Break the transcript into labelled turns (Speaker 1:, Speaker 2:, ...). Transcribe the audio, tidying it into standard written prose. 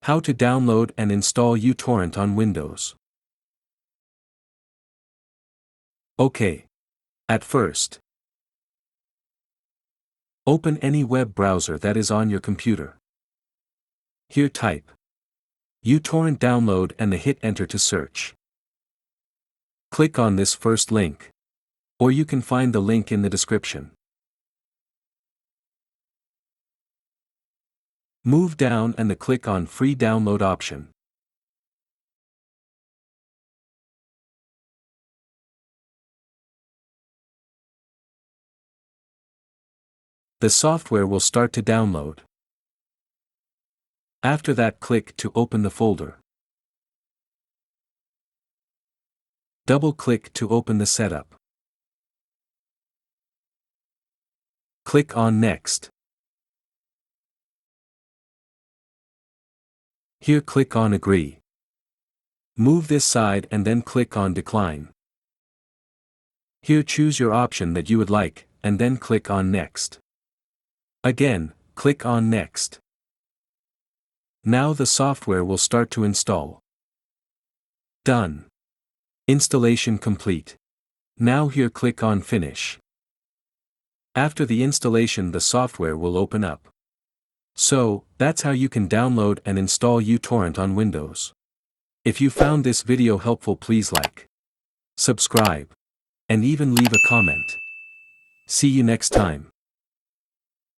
Speaker 1: How to download and install uTorrent on Windows. OK. At first, open any web browser that is on your computer. Here type uTorrent download and hit enter to search. Click on this first link. Or you can find the link in the description. Move down and click on Free Download option. The software will start to download. After that, click to open the folder. Double-click to open the setup. Click on Next. Here click on Agree. Move this side and then click on Decline. Here choose your option that you would like, and then click on Next. Again, click on Next. Now the software will start to install. Done. Installation complete. Now here click on Finish. After the installation, the software will open up. So, that's how you can download and install uTorrent on Windows. If you found this video helpful, please like, subscribe, and even leave a comment. See you next time.